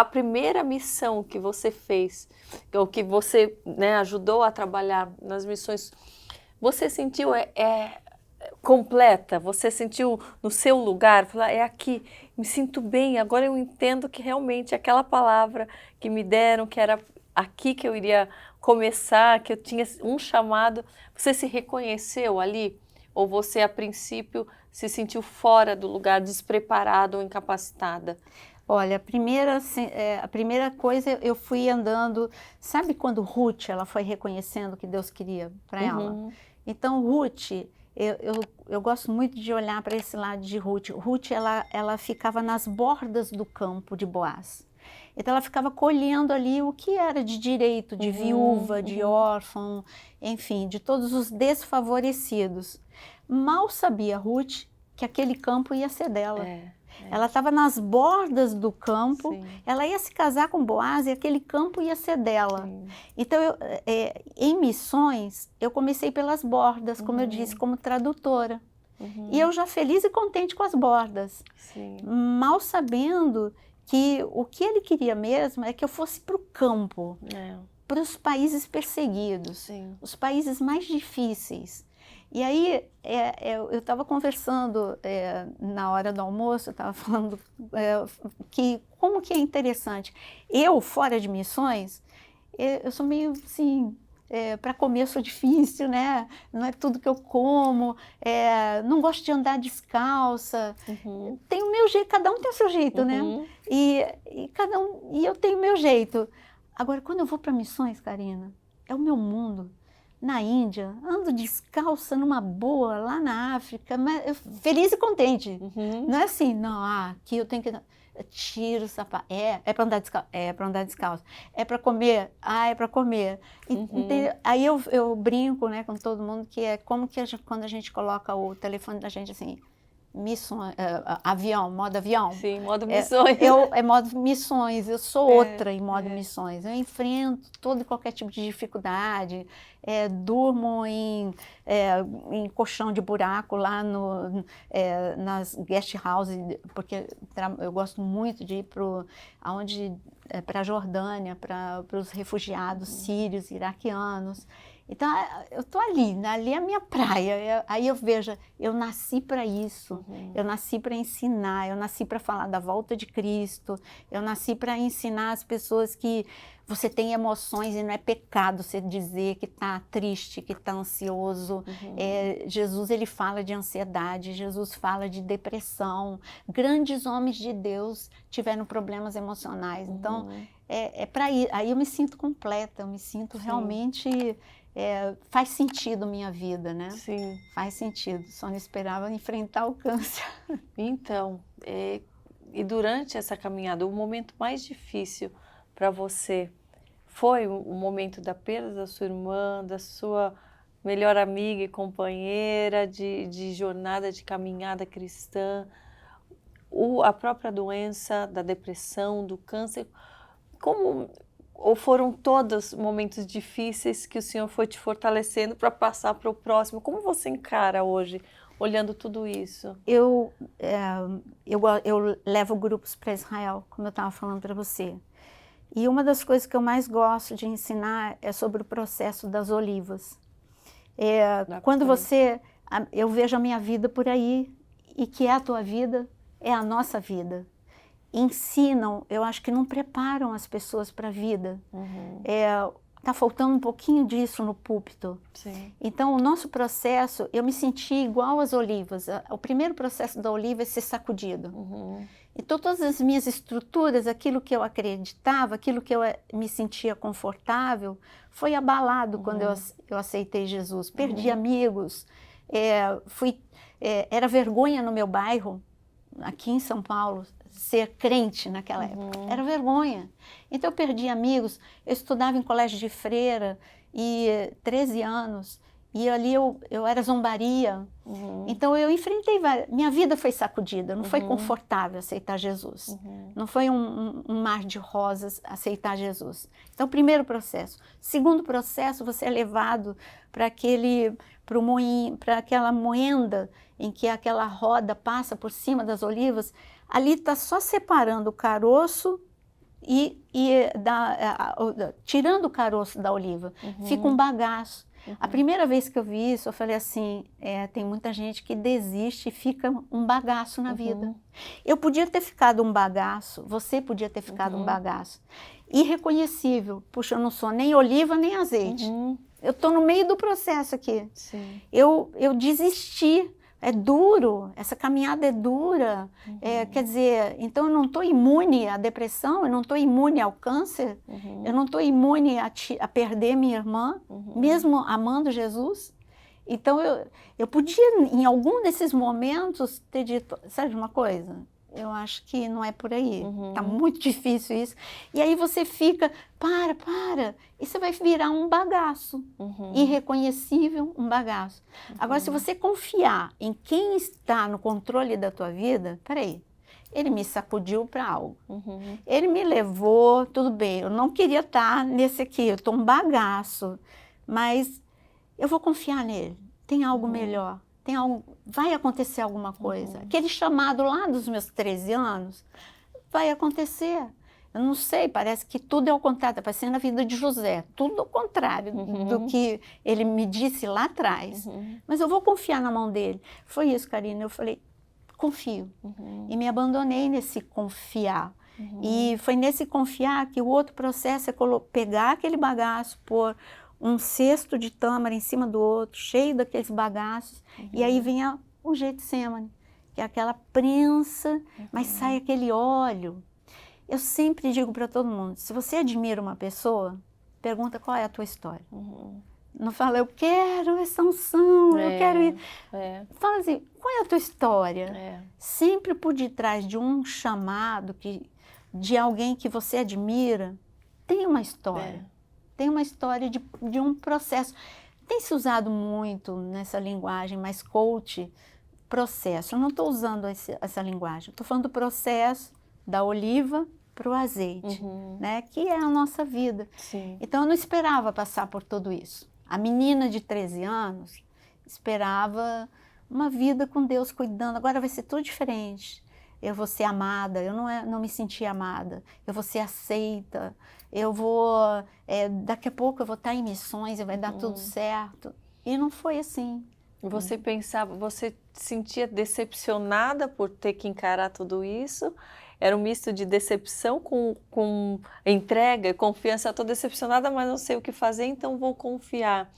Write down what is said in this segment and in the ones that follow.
a primeira missão que você fez, ou que você, né, ajudou a trabalhar nas missões, você sentiu completa? Você sentiu no seu lugar? Falar, é aqui, me sinto bem, agora eu entendo que realmente aquela palavra que me deram, que era aqui que eu iria começar, que eu tinha um chamado, você se reconheceu ali? Ou você, a princípio, se sentiu fora do lugar, despreparada ou incapacitada? Olha, a primeira coisa eu fui andando, sabe quando Ruth, ela foi reconhecendo o que Deus queria para ela? Uhum. Então Ruth, eu gosto muito de olhar para esse lado de Ruth. Ruth, ela ficava nas bordas do campo de Boaz. Então ela ficava colhendo ali o que era de direito, de viúva, de Uhum. órfão, enfim, de todos os desfavorecidos. Mal sabia Ruth que aquele campo ia ser dela. Ela estava nas bordas do campo, Sim. ela ia se casar com Boaz e aquele campo ia ser dela. Sim. Então, em missões, eu comecei pelas bordas, como eu disse, como tradutora. E eu já feliz e contente com as bordas, Sim. mal sabendo que o que ele queria mesmo é que eu fosse para o campo, para os países perseguidos, Sim. os países mais difíceis. E aí, eu estava conversando na hora do almoço, eu estava falando que como que é interessante. Eu, fora de missões, eu sou meio assim, para comer eu sou difícil, né? Não é tudo que eu como, não gosto de andar descalça. Uhum. Tem o meu jeito, cada um tem o seu jeito, né? Uhum. E eu tenho o meu jeito. Agora, quando eu vou para missões, Karina, é o meu mundo. Na Índia, ando descalça numa boa, lá na África, mas feliz e contente. Uhum. Não é assim, não, aqui eu tenho que... Tiro o sapato, é para andar descalço, é para andar descalço. É para comer, é para comer. Aí eu brinco, né, com todo mundo que é como que quando a gente coloca o telefone da gente assim, missões, avião, modo avião. Sim, modo missões. É modo missões, eu sou outra em modo missões. Eu enfrento todo e qualquer tipo de dificuldade, durmo em colchão de buraco lá nas guest houses, porque eu gosto muito de ir para a Jordânia, para os refugiados sírios, iraquianos. Então, eu estou ali é a minha praia. Aí eu vejo, eu nasci para isso, eu nasci para ensinar, eu nasci para falar da volta de Cristo, eu nasci para ensinar as pessoas que você tem emoções e não é pecado você dizer que está triste, que está ansioso. Jesus, ele fala de ansiedade, Jesus fala de depressão. Grandes homens de Deus tiveram problemas emocionais. Então, para ir. Aí eu me sinto completa, eu me sinto realmente... faz sentido minha vida, né? Sim. Faz sentido, só não esperava enfrentar o câncer. Então, e durante essa caminhada, o momento mais difícil para você foi o momento da perda da sua irmã, da sua melhor amiga e companheira de jornada, de caminhada cristã, a própria doença, da depressão, do câncer, ou foram todos momentos difíceis que o Senhor foi te fortalecendo para passar para o próximo? Como você encara hoje, olhando tudo isso? Eu levo grupos para Israel, como eu estava falando para você. E uma das coisas que eu mais gosto de ensinar é sobre o processo das olivas. Quando eu vejo a minha vida por aí, e que é a tua vida, é a nossa vida. Ensinam, eu acho que não preparam as pessoas para a vida. Está faltando um pouquinho disso no púlpito. Sim. Então, o nosso processo, eu me senti igual às olivas. O primeiro processo da oliva é ser sacudido. Então, todas as minhas estruturas, aquilo que eu acreditava, aquilo que eu me sentia confortável, foi abalado quando eu aceitei Jesus. Perdi amigos, era vergonha no meu bairro, aqui em São Paulo, ser crente naquela época. Era vergonha. Então, eu perdi amigos. Eu estudava em colégio de freira, e 13 anos, e ali eu era zombaria. Então, eu enfrentei minha vida foi sacudida, não foi confortável aceitar Jesus. Não foi um mar de rosas aceitar Jesus. Então, primeiro processo. Segundo processo, você é levado para aquela moenda em que aquela roda passa por cima das olivas. Ali está só separando o caroço tirando o caroço da oliva, fica um bagaço. A primeira vez que eu vi isso, eu falei assim, tem muita gente que desiste e fica um bagaço na vida. Eu podia ter ficado um bagaço, você podia ter ficado um bagaço. Irreconhecível. Puxa, eu não sou nem oliva nem azeite. Eu estou no meio do processo aqui. Sim. Eu desisti. É duro, essa caminhada é dura. Quer dizer, então eu não estou imune à depressão, eu não estou imune ao câncer, eu não estou imune a perder minha irmã, mesmo amando Jesus. Então eu podia, em algum desses momentos, ter dito, sabe de uma coisa? Eu acho que não é por aí, tá muito difícil isso. E aí você fica, para, e você vai virar um bagaço, irreconhecível, um bagaço. Agora, se você confiar em quem está no controle da tua vida, peraí, ele me sacudiu para algo, ele me levou, tudo bem, eu não queria estar nesse aqui, eu estou um bagaço, mas eu vou confiar nele, tem algo melhor. Vai acontecer alguma coisa. Aquele chamado lá dos meus 13 anos, vai acontecer. Eu não sei, parece que tudo é ao contrário, está parecendo a vida de José, tudo ao contrário do que ele me disse lá atrás. Mas eu vou confiar na mão dele. Foi isso, Karina, eu falei, confio. E me abandonei nesse confiar. E foi nesse confiar que o outro processo é pegar aquele bagaço, pôr um cesto de tâmara em cima do outro, cheio daqueles bagaços, e aí vem o Getsemane, que é aquela prensa, mas sai aquele óleo. Eu sempre digo para todo mundo, se você admira uma pessoa, pergunta qual é a tua história. Não fala, eu quero essa unção, eu quero ir. Fala assim, qual é a tua história? Sempre por detrás de um chamado, de alguém que você admira, tem uma história. Tem uma história de um processo. Tem se usado muito nessa linguagem mais coach, processo. Eu não estou usando essa linguagem. Estou falando do processo da oliva para o azeite, né? Que é a nossa vida. Sim. Então, eu não esperava passar por tudo isso. A menina de 13 anos esperava uma vida com Deus cuidando. Agora vai ser tudo diferente. Eu vou ser amada, eu não me senti amada. Eu vou ser aceita. Eu vou, daqui a pouco eu vou estar em missões e vai dar tudo certo. E não foi assim. Você pensava, você se sentia decepcionada por ter que encarar tudo isso? Era um misto de decepção com entrega, confiança. Estou decepcionada, mas não sei o que fazer, então vou confiar.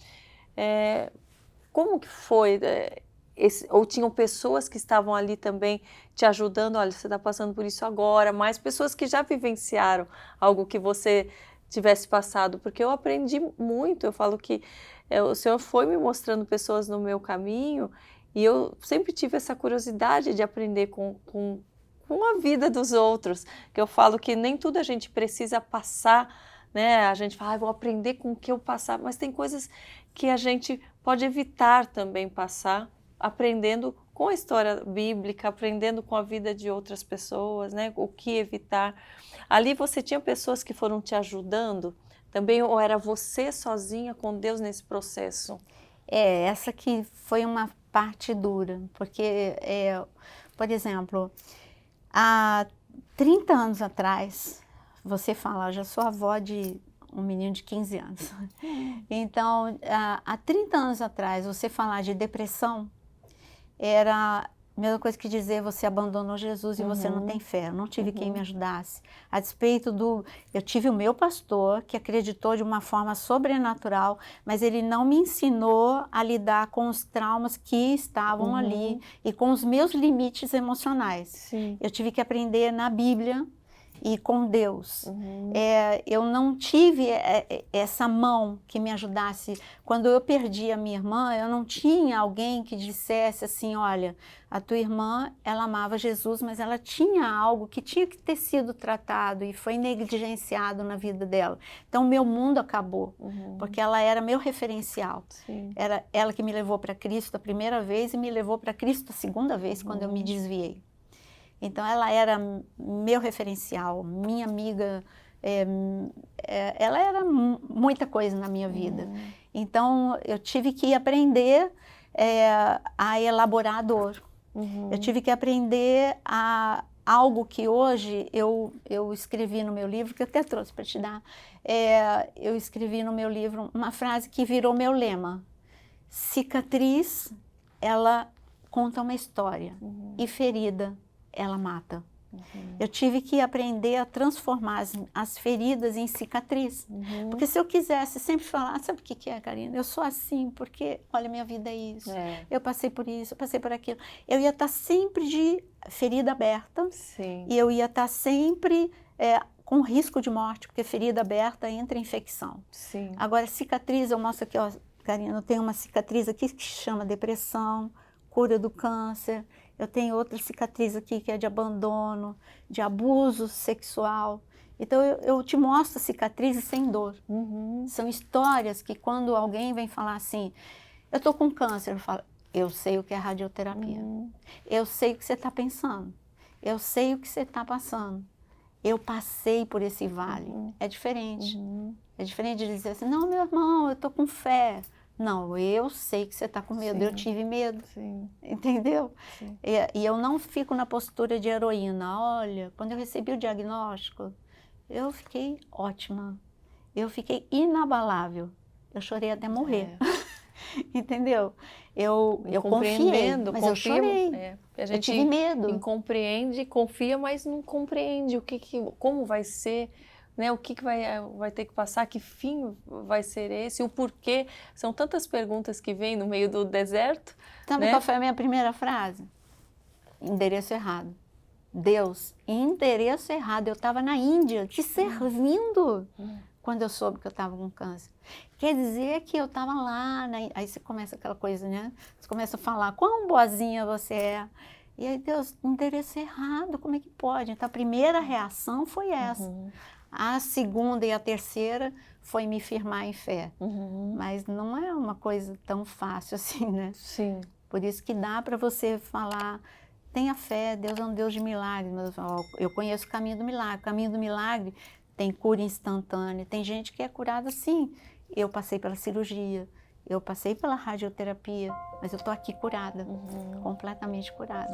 Como que foi? Ou tinham pessoas que estavam ali também te ajudando, olha, você está passando por isso agora, mas pessoas que já vivenciaram algo que você tivesse passado, porque eu aprendi muito, eu falo que o Senhor foi me mostrando pessoas no meu caminho e eu sempre tive essa curiosidade de aprender com a vida dos outros, que eu falo que nem tudo a gente precisa passar, né? A gente fala, vou aprender com o que eu passar, mas tem coisas que a gente pode evitar também passar, aprendendo com a história bíblica, aprendendo com a vida de outras pessoas, né? O que evitar. Ali você tinha pessoas que foram te ajudando também, ou era você sozinha com Deus nesse processo? Essa que foi uma parte dura, porque, por exemplo, há 30 anos atrás, você fala, eu já sou avó de um menino de 15 anos. Então, há 30 anos atrás, você falar de depressão, era a mesma coisa que dizer você abandonou Jesus e você não tem fé. Eu não tive quem me ajudasse. A despeito eu tive o meu pastor que acreditou de uma forma sobrenatural, mas ele não me ensinou a lidar com os traumas que estavam ali e com os meus limites emocionais. Sim. Eu tive que aprender na Bíblia e com Deus. Eu não tive essa mão que me ajudasse. Quando eu perdi a minha irmã, eu não tinha alguém que dissesse assim, olha, a tua irmã, ela amava Jesus, mas ela tinha algo que tinha que ter sido tratado e foi negligenciado na vida dela. Então, meu mundo acabou, porque ela era meu referencial. Sim. Era ela que me levou para Cristo a primeira vez e me levou para Cristo a segunda vez, quando eu me desviei. Então, ela era meu referencial, minha amiga, ela era muita coisa na minha vida. Então, eu tive que aprender a elaborar a dor. Eu tive que aprender a algo que hoje eu escrevi no meu livro, que eu até trouxe para te dar, eu escrevi no meu livro uma frase que virou meu lema. Cicatriz, ela conta uma história, e ferida, ela mata. Eu tive que aprender a transformar as feridas em cicatriz. Porque se eu quisesse sempre falar, sabe o que é, Karina? Eu sou assim porque, olha, minha vida é isso. Eu passei por isso, eu passei por aquilo. Eu ia estar sempre de ferida aberta. Sim. E eu ia estar sempre com risco de morte, porque ferida aberta entra em infecção. Sim. Agora, cicatriz, eu mostro aqui, ó, Karina, eu tenho uma cicatriz aqui que se chama depressão, cura do câncer. Eu tenho outra cicatriz aqui que é de abandono, de abuso sexual. Então, eu te mostro cicatrizes sem dor. São histórias que quando alguém vem falar assim, eu estou com câncer, eu falo, eu sei o que é radioterapia. Eu sei o que você está pensando. Eu sei o que você está passando. Eu passei por esse vale. É diferente. É diferente de dizer assim, não, meu irmão, eu estou com fé. Não, eu sei que você está com medo, eu tive medo, entendeu? E eu não fico na postura de heroína. Olha, quando eu recebi o diagnóstico, eu fiquei ótima, eu fiquei inabalável, eu chorei até morrer, entendeu? Eu confiei, mas eu chorei, eu tive medo. Compreende, confia, mas não compreende como vai ser, né? O que vai ter que passar, que fim vai ser esse, o porquê. São tantas perguntas que vêm no meio do deserto. Sabe qual foi a minha primeira frase? Endereço errado. Deus, endereço errado. Eu estava na Índia te servindo quando eu soube que eu estava com câncer. Quer dizer que eu estava lá, aí você começa aquela coisa, né? Você começa a falar, quão boazinha você é. E aí, Deus, endereço errado, como é que pode? Então, a primeira reação foi essa. A segunda e a terceira foi me firmar em fé. Mas não é uma coisa tão fácil assim, né? Sim. Por isso que dá para você falar, tenha fé, Deus é um Deus de milagres. Mas eu conheço o caminho do milagre. O caminho do milagre tem cura instantânea. Tem gente que é curada assim. Eu passei pela cirurgia, eu passei pela radioterapia, mas eu estou aqui curada, completamente curada.